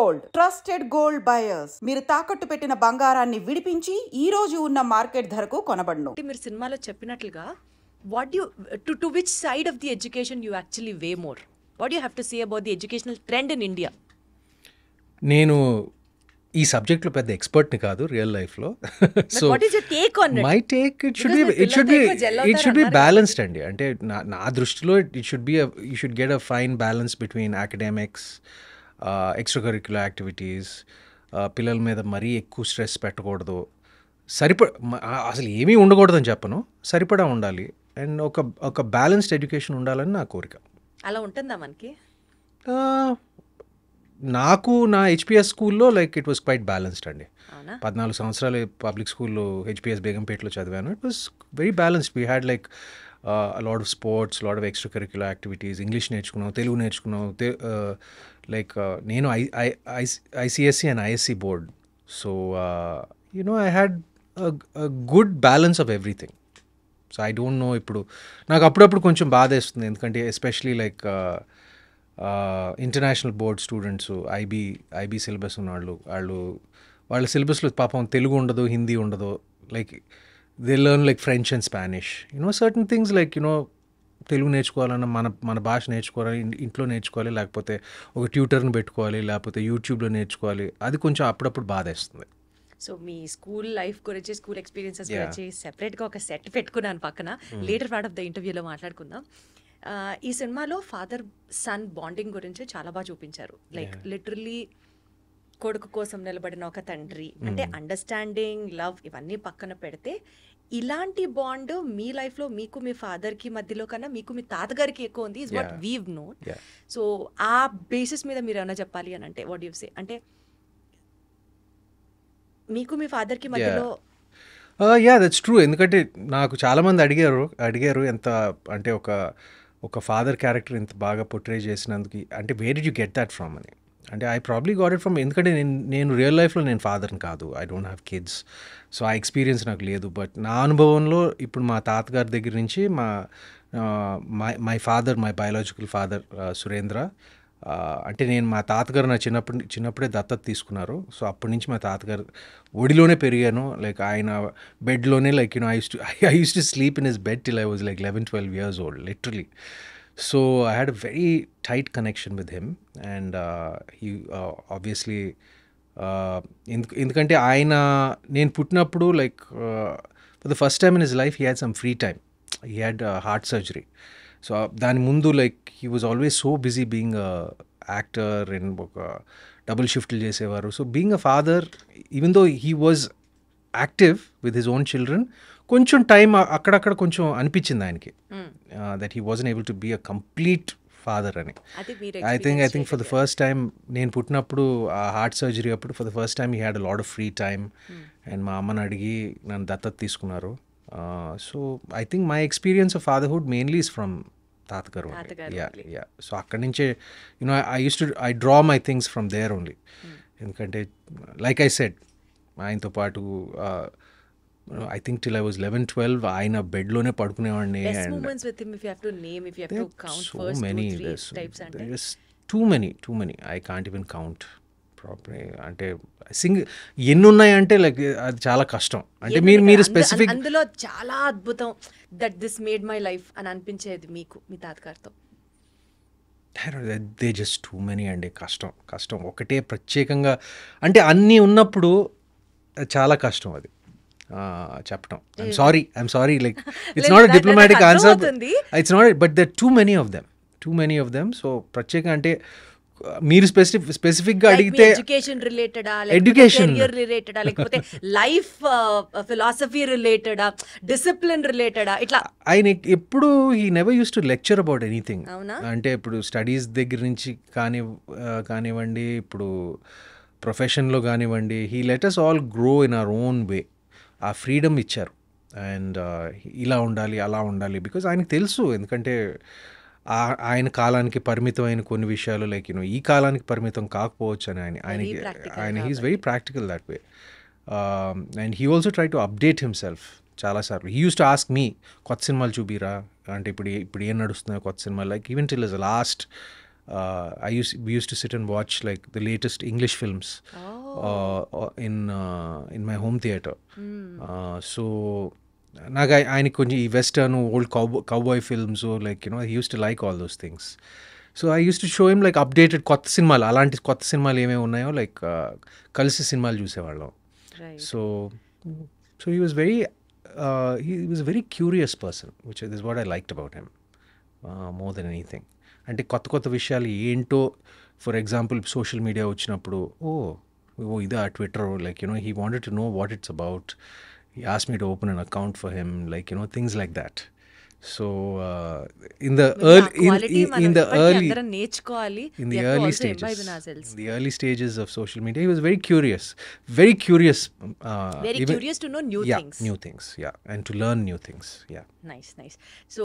Gold, trusted gold buyers. మీరు తాకట్టు పెట్టిన బంగారాన్ని విడిపించి ఈ రోజు ఉన్న మార్కెట్ ధరకు కొనబడును. మీరు సినిమాలో చెప్పినట్లుగా what you to which side of the education you actually way more? What you have to say about the educational trend in India? నేను ఈ సబ్జెక్ట్లో పెద్ద ఎక్స్పర్ట్ని కాదు రియల్ లైఫ్లో. So my take it should be balanced అండి. అంటే నా దృష్టిలో it should be you should get a fine balance between academics, extra curricular activities. పిల్లల మీద మరీ ఎక్కువ స్ట్రెస్ పెట్టకూడదు, అసలు ఏమీ ఉండకూడదని చెప్పను, సరిపడా ఉండాలి. అండ్ ఒక బ్యాలెన్స్డ్ ఎడ్యుకేషన్ ఉండాలని నా కోరిక. అలా ఉంటుందా మనకి? నాకు నా హెచ్పిఎస్ స్కూల్లో like it was quite balanced అండి. 14 సంవత్సరాలు పబ్లిక్ స్కూల్లో హెచ్పిఎస్ బేగంపేటలో చదివాను. It was very balanced. We had like lot of sports, lot of extra curricular activities. English నేర్చుకున్నాం, తెలుగు నేర్చుకున్నాం. లైక్ నేను ICSC and ISC board. So I had a good balance of everything. So I don't know, ఇప్పుడు నాకు అప్పుడప్పుడు కొంచెం బాధ వేస్తుంది, ఎందుకంటే especially like international board students, IB syllabus ఉన్న వాళ్ళ సిలబస్లో పాపం తెలుగు ఉండదు, హిందీ ఉండదు. Like they learn like French and Spanish, certain things like Telugu నేర్చుకోవాలన్నా మన భాష నేర్చుకోవాలి, ఇంట్లో నేర్చుకోవాలి, లేకపోతే ఒక ట్యూటర్ని పెట్టుకోవాలి, లేకపోతే యూట్యూబ్లో నేర్చుకోవాలి. అది కొంచెం అప్పుడప్పుడు బాధ వేస్తుంది. సో మీ స్కూల్ లైఫ్ గురించి, స్కూల్ ఎక్స్పీరియన్సెస్ గురించి సెపరేట్గా ఒక సెట్ పెట్టుకున్నాను పక్కన. లేటర్ పార్ట్ ఆఫ్ ద ఇంటర్వ్యూలో మాట్లాడుకుందాం. ఈ సినిమాలో ఫాదర్ సన్ బాండింగ్ గురించి చాలా బాగా చూపించారు. లైక్ లిటరల్లీ కొడుకు కోసం నిలబడిన ఒక తండ్రి, అంటే అండర్స్టాండింగ్, లవ్ ఇవన్నీ పక్కన పెడితే ఇలాంటి బాండ్ మీ లైఫ్లో మీకు మీ ఫాదర్కి మధ్యలో కన్నా మీకు మీ తాతగారికి ఎక్కువ ఉంది, is what weave known. So ఆ బేసిస్ మీద మీరు ఏమైనా చెప్పాలి అని అంటే వాట్ యు సే? అంటే మీకు మీ ఫాదర్కి మధ్యలో దట్స్ ట్రూ. ఎందుకంటే నాకు చాలామంది అడిగారు ఎంత అంటే ఒక ఫాదర్ క్యారెక్టర్ ఇంత బాగా పోర్ట్రే చేసినందుకు, అంటే where did you get that from అని. అంటే I probably got it from, ఎందుకంటే నేను రియల్ లైఫ్లో నేను ఫాదర్ని కాదు, I don't have kids. So ఆ ఎక్స్పీరియన్స్ నాకు లేదు. బట్ నా అనుభవంలో ఇప్పుడు మా తాతగారి దగ్గర నుంచి my father, my biological father Surendra, అంటే నేను మా తాతగారు నా చిన్నప్పుడే దత్తత తీసుకున్నారు. సో అప్పటి నుంచి మా తాతగారు ఒడిలోనే పెరిగాను. లైక్ ఆయన బెడ్లోనే like I use to sleep in his bed till I was like 11-12 years old, literally. So I had a very tight connection with him. And he obviously ఎందుకంటే నేను పుట్టినప్పుడు like for the first time in his life he had some free time. He had heart surgery. So దాని ముందు like he was always so busy being actor and ఒక double షిఫ్ట్లు చేసేవారు. So being a father, even though he was active with his own children, కొంచెం time అక్కడక్కడ కొంచెం అనిపించింది ఆయనకి that he wasn't able to be a complete father అని. I think for the first time నేను పుట్టినప్పుడు ఆ హార్ట్ సర్జరీ అప్పుడు for the first time he had a lot of free time. And మా అమ్మని అడిగి నన్ను దత్తత తీసుకున్నారు. So I think my experience of fatherhood mainly is from తాతగారు. యా సో అక్కడి నుంచే I draw my things from there only. ఎందుకంటే లైక్ ఐ సెడ్, ఆయనతో పాటు I think till I was 11-12 ఆయన బెడ్లోనే పడుకునేవాడిని. Too many I can't even count proper. అంటే ఎన్ని ఉన్నాయంటే లైక్ అది చాలా కష్టం. అంటే మీరు స్పెసిఫిక్ అందులో చాలా అద్భుతం that this made my life అని అనిపించేది మీకు మీ తాతగారితో? దే జస్ట్ టూ మెనీ అండి. కష్టం ఒకటే ప్రత్యేకంగా, అంటే అన్నీ ఉన్నప్పుడు చాలా కష్టం అది చెప్పడం. I'm sorry like it's not a diplomatic answer, it's not, but there too many of them. So ప్రత్యేకంగా అంటే మీరు స్పెసిఫిక్గా అడిగితే ఎడ్యుకేషన్ రిలేటెడా, కెరియర్ రిలేటెడా, లేకపోతే లైఫ్ ఫిలాసఫీ రిలేటెడా, డిసిప్లిన్ రిలేటెడా, ఇట్లా ఆయన ఎప్పుడు he never use to lecture about anything. అంటే ఇప్పుడు స్టడీస్ దగ్గర నుంచి కానివ్వండి, ఇప్పుడు ప్రొఫెషన్లో కానివ్వండి, he let us all grow in our own way. ఆ ఫ్రీడమ్ ఇచ్చారు. అండ్ ఇలా ఉండాలి, అలా ఉండాలి, బికాజ్ ఆయనకు తెలుసు. ఎందుకంటే ఆయన కాలానికి పరిమితమైన కొన్ని విషయాలు లైక్ ఈ కాలానికి పరిమితం కాకపోవచ్చు అని ఆయన he's very practical that way. And he also try to update himself చాలాసార్లు. He use to ask me, కొత్త సినిమాలు చూపిరా అంటే ఇప్పుడు ఏం నడుస్తున్నాయో కొత్త సినిమాలు, like even till is last we used to sit and watch like the latest English films in my home theater. So నాకు ఆయనకి కొంచెం ఈ western old cowboy films like he use to like all those things. So I use to show him like updated కొత్త సినిమాలు, అలాంటి కొత్త సినిమాలు ఏమేమి ఉన్నాయో లైక్ కలిసి సినిమాలు చూసేవాళ్ళం. So he was very curious person, which is what I liked about him more than anything. అంటే కొత్త కొత్త విషయాలు ఏంటో, ఫర్ ఎగ్జాంపుల్ సోషల్ మీడియా వచ్చినప్పుడు ఇదా Twitter, like he wanted to know what it's about. He asked me to open an account for him, like things like that. So in the early stages of social media, he was very curious very curious to know new things, and to learn new things. Nice. So